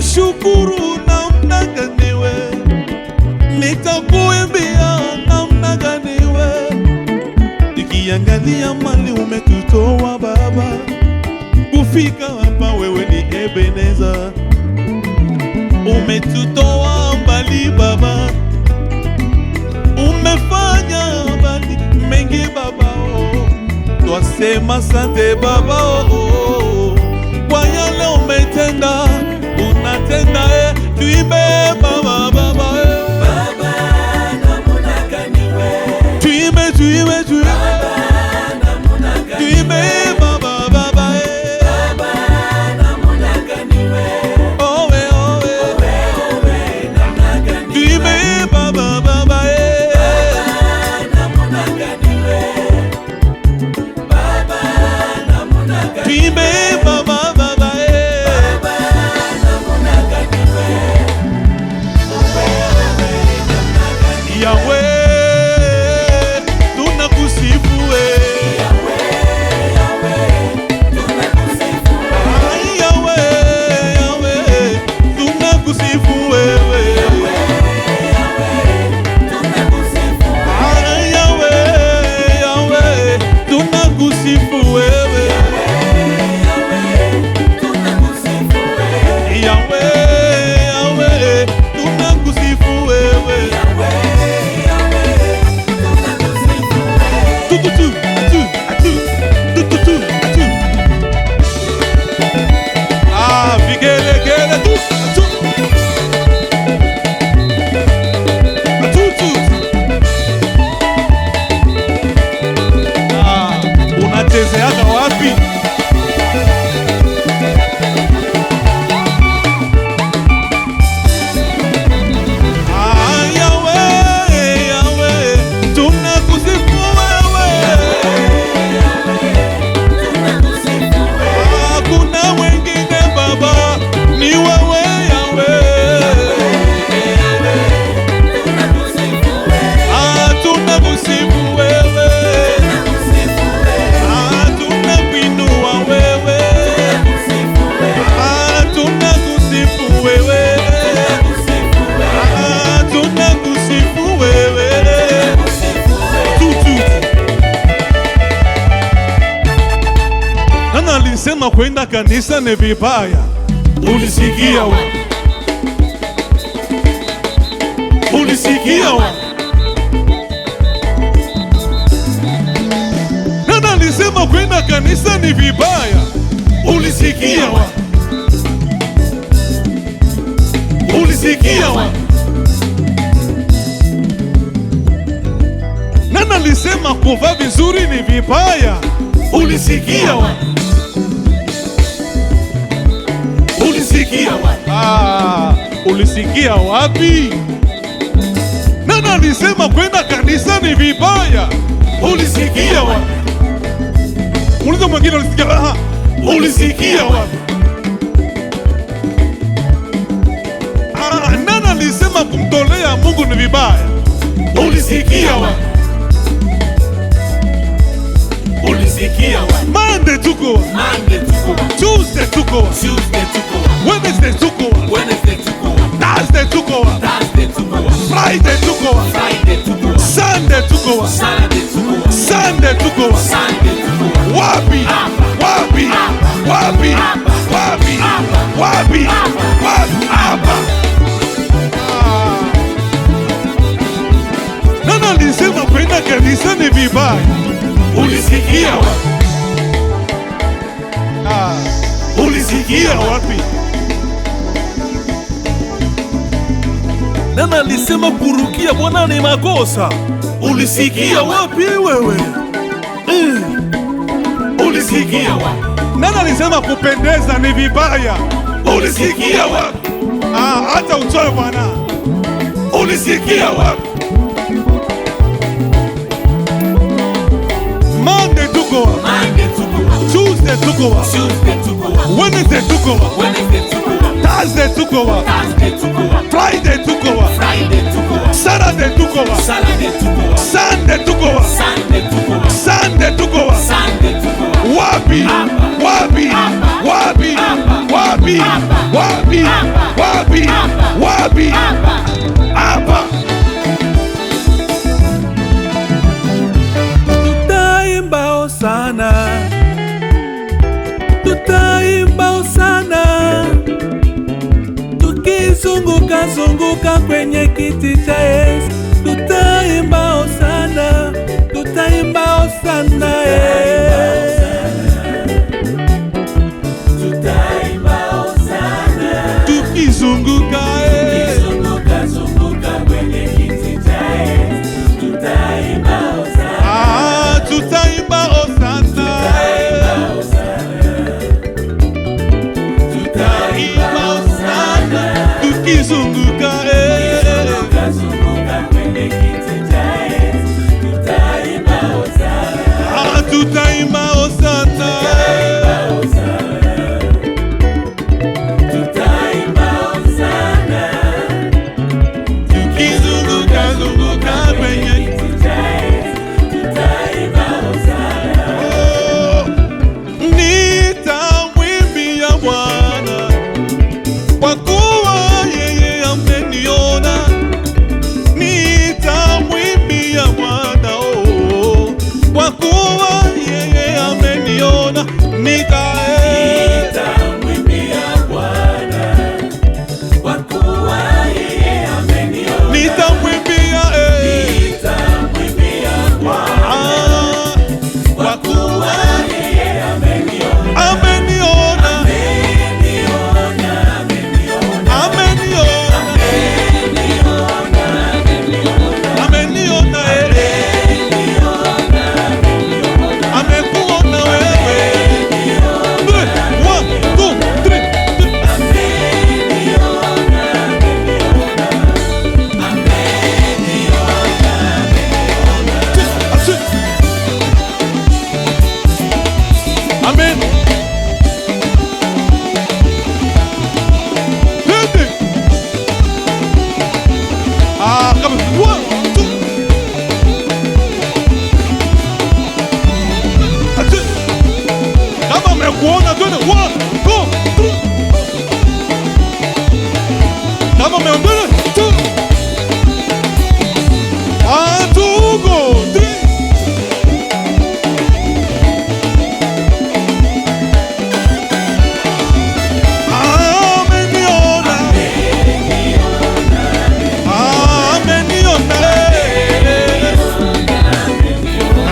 nitakushukuru namna gani we, nitakuimbia namna gani we, nikiangalia mali umetutoa Baba, kufika hapa wewe ni Ebeneza. Umetutoa mbali Baba, umefanya mbali mengi Baba, twasema asante Baba, kwa yale umetenda, unatenda, tuimbe Baba, Baba, Baba namuna gani we, tuimbe, tuimbe, tuimbe, Baba namuna gani tuimbe we, Baba, Baba, Baba namuna gani we, owe, owe, owe namuna gani we, tuimbe Baba, Baba, Baba namuna gani we, Baba namuna gani we, tuimbe Baba, Baba, Baba namuna gani we, owe namuna gani Yahweh, tunakusifu we. Yahweh, Yahweh, tunakusifu wewe. Yahweh, Yahweh, tunakusifu wewe. Yahweh, Yahweh, tunakusifu wewe. Tu, tu, tu, tu, tu, tu, tu, tu, tu. Ah, vigelegele, tu, tu. Tu, tu. Ah, unachezeaga wapi? Ah, Yahweh, Yahweh, tunakusifu wewe. Hakuna wengine Baba, ni wewe Yahweh. Tunakusifu wewe. Tunakuinua wewe. Tunakusifu wewe. Tunakusifu wewe. Tutu. Nani alisema kwenda kanisa ni vibaya? Ulisikia wa? Ulisikia wa? Nani alisema kwenda kanisa ni vibaya? Ulisikia wa? Ulisikia wa? Nani alisema kuvaa vizuri ni vibaya? Ulisikia wa? Ulisikia wa? Ulisikia wapi? Nani alisema kwenda kanisa ni vibaya? Ulisikia wa? Uliza mwingine, ulisikia? Ulisikia wa? Nani alisema kumtolea Mungu ni vibaya? Ulisikia wa? Ulisikia wa? Monday tuko wa? Monday tuko wa? Tuesday tuko wa? Tuesday tuko wa? Wednesday tuko wa? Wednesday tuko wa? Thursday tuko wa? Thursday tuko wa? Friday tuko wa? Friday tuko wa? Sunday tuko wa? Saturday tuko wa? Sunday tuko wa? Sunday tuko wa? Wapi? Wapi? Wapi? Wapi? Wapi? Wapi? Hapa. Nani alisema kwenda kanisa ni vibaya? Ulisikia wa? Ulisikia wapi? Nani alisema kurukia Bwana ni makosa? Ulisikia wapi wewe? Ulisikia wapi? Nani alisema kupendeza ni vibaya? Ulisikia wapi? Hata utoe Bwana. Ulisikia wapi? Monday tuko wa? Monday tuko wa? Tuesday tuko wa? Tuesday tuko wa? Wednesday tuko wa? Wednesday tuko wa? Thursday tuko wa? Thursday tuko wa? Friday tuko wa? Friday tuko wa? Saturday tuko wa? Saturday tuko wa? Sunday tuko wa? Sunday tuko wa? Sunday tuko wa? Sunday tuko wa? Wapi? Wapi? Wapi? Wapi? Wapi? wapi? Wapi? Hapa. Tutaimba hosana, tutaimba hosana, tukizunguka zunguka kwenye kiti cha Yesu. Tutaimba hosana, tutaimba hosana, tutaimba hosana, tukizunguka zunguka kwenye kiti cha Yesu. Tutaimba hosana, tutaimba hosana, tutaimba hosana, tukizunguka zunguka kwenye kiti cha Yesu. Tutaimba hosana, tutaimba hosana, tutaimba hosana, tukizunguka zunguka kwenye kiti cha Yesu. Tutaimba hosana. Nitamwimbia Bwana kwa kuwa yeye ameniona. Nitamwimbia Bwana kwa kuwa yeye ameniona. Nitamwimbia Bwana kwa kuwa yeye ameniona. Nitamwimbia Bwana kwa kuwa yeye ameniona. Ameniona, ameniona, ameniona, amekuona wewe. 1, 2, 3. Amen. Come on. 1, 2. That's it. Kama amekuona twende 1, 2, 3. Kama ameona 2. 1, 2, go 3. Ameniona, ameniona,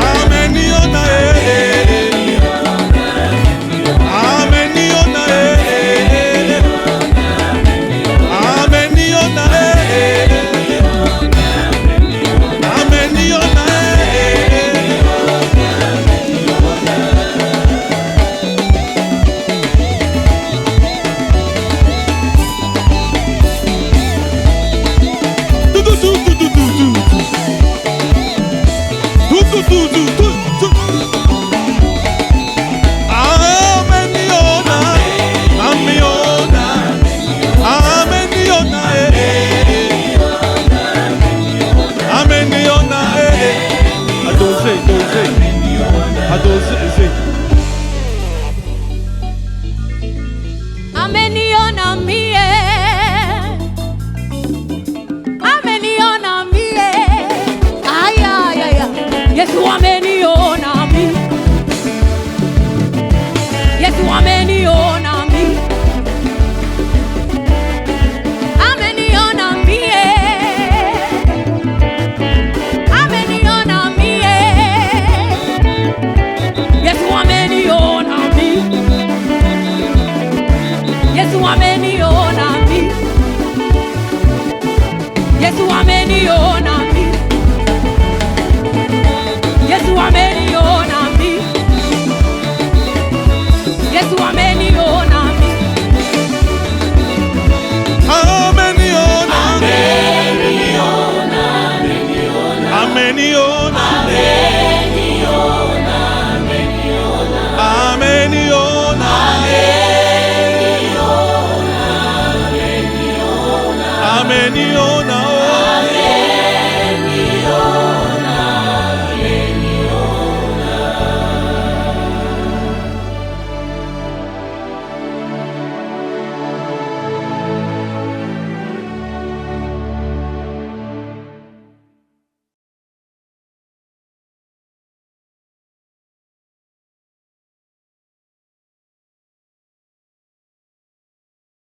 ameniona, ameniona, ameniona, ameniona. Ameniona mie, ameniona mie, ay, ay, ay, ay. Yesu ameniona mie, Yesu ameniona mie, ameniona mie, ameniona mie, Yesu ameniona mie, Yesu ameniona mie, Yesu ameniona mie, Yesu ameniona mie, Yesu ameniona mie, Ameniona, ameniona, ameniona, ameniona, ameniona,